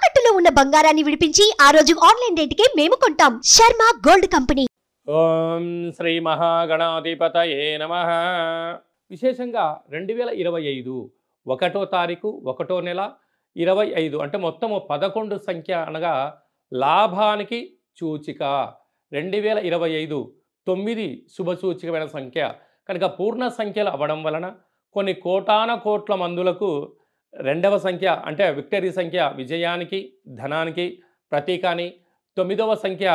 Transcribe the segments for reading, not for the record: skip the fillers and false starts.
తాకట్టులో ఉన్న బంగారాన్ని విడిపించి ఆ రోజు ఆన్లైన్ రేటుకే మేము కొంటాం. Sharma Gold Company. ఓం శ్రీ మహాగణాధిపతయే నమః. విశేషంగా 2025 1వ తారీఖు 1వ నెల 25 అంటే మొత్తము 11 సంఖ్య అనగా లాభానికి సూచిక. 2025 9 శుభ సూచికమైన సంఖ్య కనుక పూర్ణ సంఖ్యలు అవ్వడం వలన కొన్ని కోటాన కోట్ల మందులకు రెండవ సంఖ్య అంటే విక్టరీ సంఖ్య విజయానికి ధనానికి ప్రతీకాని, 9వ సంఖ్య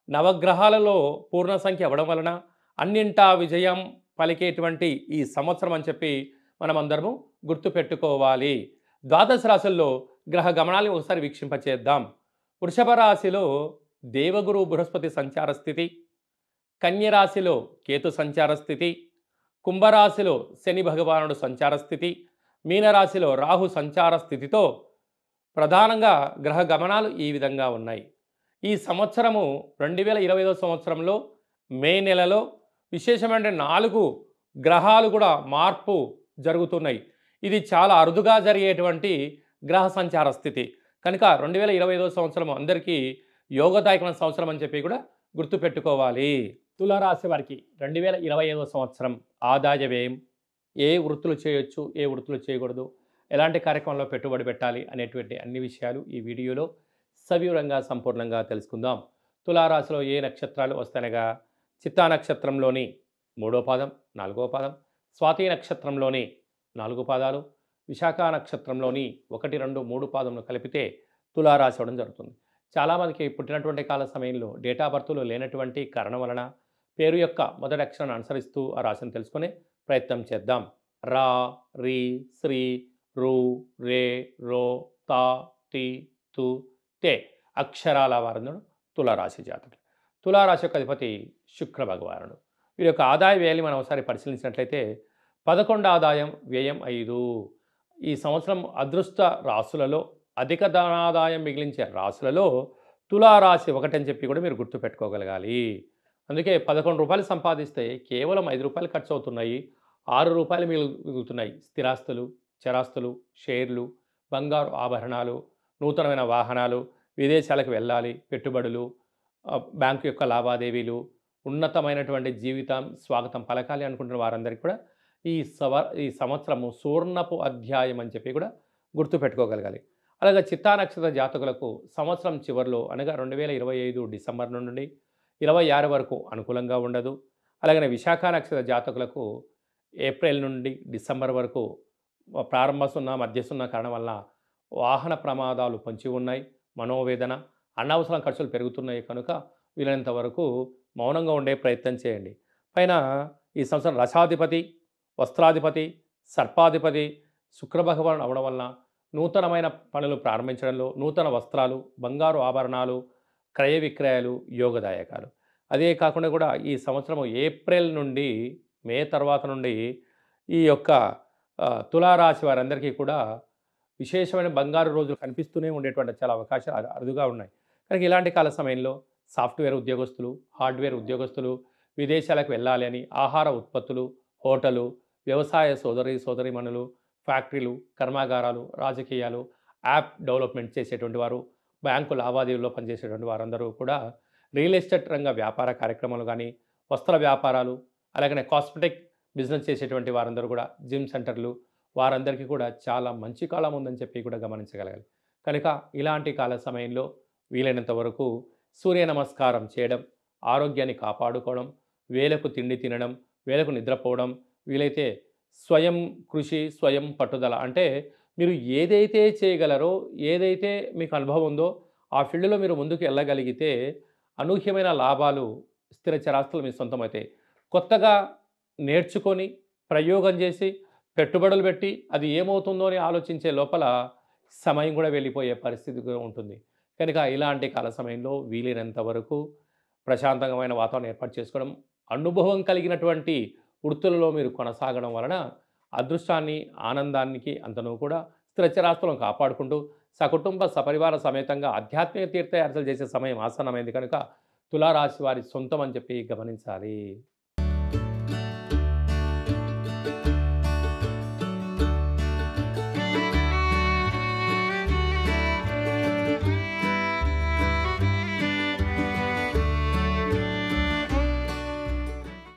నవగ్రహాలలో పూర్ణ సంఖ్య అవ్వడం వలన అన్నింటా విజయం పలికేటువంటి ఈ సంవత్సరం అని చెప్పి మనమందరము గుర్తుపెట్టుకోవాలి. ద్వాదశ రాశుల్లో గ్రహ గమనాన్ని ఒకసారి వీక్షింపచేద్దాం. వృషభ రాశిలో దేవగురు బృహస్పతి సంచార స్థితి, కన్యరాశిలో కేతు సంచార స్థితి, కుంభరాశిలో శని భగవానుడు సంచార స్థితి, మీనరాశిలో రాహు సంచార స్థితితో ప్రధానంగా గ్రహ గమనాలు ఈ విధంగా ఉన్నాయి. ఈ సంవత్సరము 2025 సంవత్సరంలో మే నెలలో విశేషమైన 4 గ్రహాలు కూడా మార్పు జరుగుతున్నాయి. ఇది చాలా అరుదుగా జరిగేటువంటి గ్రహ సంచార స్థితి కనుక 2025 సంవత్సరం అందరికీ యోగదాయకమైన సంవత్సరం అని చెప్పి కూడా గుర్తుపెట్టుకోవాలి. తులారాశి వారికి 2025 సంవత్సరం ఆదాయ వ్యయం, ఏ వృత్తులు చేయొచ్చు, ఏ వృత్తులు చేయకూడదు, ఎలాంటి కార్యక్రమంలో పెట్టుబడి పెట్టాలి అనేటువంటి అన్ని విషయాలు ఈ వీడియోలో సవివరంగా సంపూర్ణంగా తెలుసుకుందాం. తులారాశిలో ఏ నక్షత్రాలు వస్తాయనగా చిత్తా నక్షత్రంలోని 3వ పాదం 4వ పాదం, స్వాతి నక్షత్రంలోని 4 పాదాలు, విశాఖ నక్షత్రంలోని 1, 2, 3 పాదములు కలిపితే తులారాశి అవ్వడం జరుగుతుంది. చాలామందికి పుట్టినటువంటి కాల సమయంలో డేటా బర్త్లు లేనటువంటి కారణం వలన పేరు యొక్క మొదటి అక్షరాన్ని అనుసరిస్తూ ఆ రాశిని తెలుసుకునే ప్రయత్నం చేద్దాం. రా, రి, శ్రీ, రు, రే, రో, తా, తి, తు, తే అక్షరాల వారందుడు తులారాశి జాతకులు. తులారాశి యొక్క అధిపతి శుక్ర భగవానుడు. వీరి యొక్క ఆదాయ వ్యయాన్ని మనం ఒకసారి పరిశీలించినట్లయితే 11 ఆదాయం, వ్యయం 5. ఈ సంవత్సరం అదృష్ట రాశులలో అధిక ధనాదాయం మిగిలించే రాశులలో తులారాశి ఒకటని చెప్పి కూడా మీరు గుర్తుపెట్టుకోగలగాలి. అందుకే 11 రూపాయలు సంపాదిస్తే కేవలం 5 రూపాయలు ఖర్చు అవుతున్నాయి, 6 రూపాయలు మిగులుతున్నాయి. స్థిరాస్తులు, చరాస్తులు, షేర్లు, బంగారు ఆభరణాలు, నూతనమైన వాహనాలు, విదేశాలకు వెళ్ళాలి, పెట్టుబడులు, బ్యాంకు యొక్క లావాదేవీలు, ఉన్నతమైనటువంటి జీవితం స్వాగతం పలకాలి అనుకుంటున్న వారందరికీ కూడా ఈ సంవత్సరము సువర్ణపు అధ్యాయం అని చెప్పి కూడా గుర్తుపెట్టుకోగలగాలి. అలాగే చిత్తా నక్షత్ర జాతకులకు సంవత్సరం చివరిలో అనగా 2025 డిసెంబర్ నుండి 26 వరకు అనుకూలంగా ఉండదు. అలాగే విశాఖ నక్షత్ర జాతకులకు ఏప్రిల్ నుండి డిసెంబర్ వరకు ప్రారంభ సున్నా మధ్య సున్నా కారణం వల్ల వాహన ప్రమాదాలు పొంచి ఉన్నాయి, మనోవేదన, అనవసరం ఖర్చులు పెరుగుతున్నాయి కనుక వీలైనంత వరకు మౌనంగా ఉండే ప్రయత్నం చేయండి. పైన ఈ సంవత్సరం రసాధిపతి, వస్త్రాధిపతి, సర్పాధిపతి శుక్రభగవానుడు అవడం వలన నూతనమైన పనులు ప్రారంభించడంలో నూతన వస్త్రాలు, బంగారు ఆభరణాలు, క్రయ విక్రయాలు యోగదాయకాలు. అదే కాకుండా కూడా ఈ సంవత్సరము ఏప్రిల్ నుండి మే తర్వాత నుండి ఈ యొక్క తులారాశి వారందరికీ కూడా విశేషమైన బంగారు రోజులు కనిపిస్తూనే ఉండేటువంటి చాలా అవకాశాలు అరుదుగా ఉన్నాయి. కనుక ఇలాంటి కాల సమయంలో సాఫ్ట్వేర్ ఉద్యోగస్తులు, హార్డ్వేర్ ఉద్యోగస్తులు విదేశాలకు వెళ్ళాలి అని ఆహార ఉత్పత్తులు, హోటలు, వ్యవసాయ సోదరీమణులు, ఫ్యాక్టరీలు, కర్మాగారాలు, రాజకీయాలు, యాప్ డెవలప్మెంట్ చేసేటువంటి వారు, బ్యాంకు లావాదేవీల్లో పనిచేసేటువంటి వారందరూ కూడా రియల్ ఎస్టేట్ రంగ వ్యాపార కార్యక్రమాలు కానీ, వస్త్ర వ్యాపారాలు, అలాగనే కాస్మెటిక్ బిజినెస్ చేసేటువంటి వారందరూ కూడా, జిమ్ సెంటర్లు, వారందరికీ కూడా చాలా మంచి కాలం ఉందని చెప్పి కూడా గమనించగలగాలి. కనుక ఇలాంటి కాల సమయంలో వీలైనంత వరకు సూర్య నమస్కారం చేయడం, ఆరోగ్యాన్ని కాపాడుకోవడం, వేలకు తిండి తినడం, వేలకు నిద్రపోవడం, వీలైతే స్వయం కృషి, స్వయం పట్టుదల అంటే మీరు ఏదైతే చేయగలరో, ఏదైతే మీకు అనుభవం ఉందో ఆ ఫీల్డ్లో మీరు ముందుకు వెళ్ళగలిగితే అనూహ్యమైన లాభాలు, స్థిర చరాస్తులు మీ సొంతమవుతాయి. కొత్తగా నేర్చుకొని ప్రయోగం చేసి పెట్టుబడులు పెట్టి అది ఏమవుతుందో అని ఆలోచించే లోపల సమయం కూడా వెళ్ళిపోయే పరిస్థితి కూడా ఉంటుంది. కనుక ఇలాంటి కాల సమయంలో వీలైనంత వరకు ప్రశాంతమైన వాతావరణం ఏర్పాటు చేసుకోవడం, అనుభవం కలిగినటువంటి వృత్తులలో మీరు కొనసాగడం వలన అదృష్టాన్ని, ఆనందానికి అంతను కూడా స్థిరచరాస్తులను కాపాడుకుంటూ సకుటుంబ సపరివార సమేతంగా ఆధ్యాత్మిక తీర్థయాత్రలు చేసే సమయం ఆసన్నమైంది కనుక తులారాశి వారి సొంతం అని చెప్పి గమనించాలి.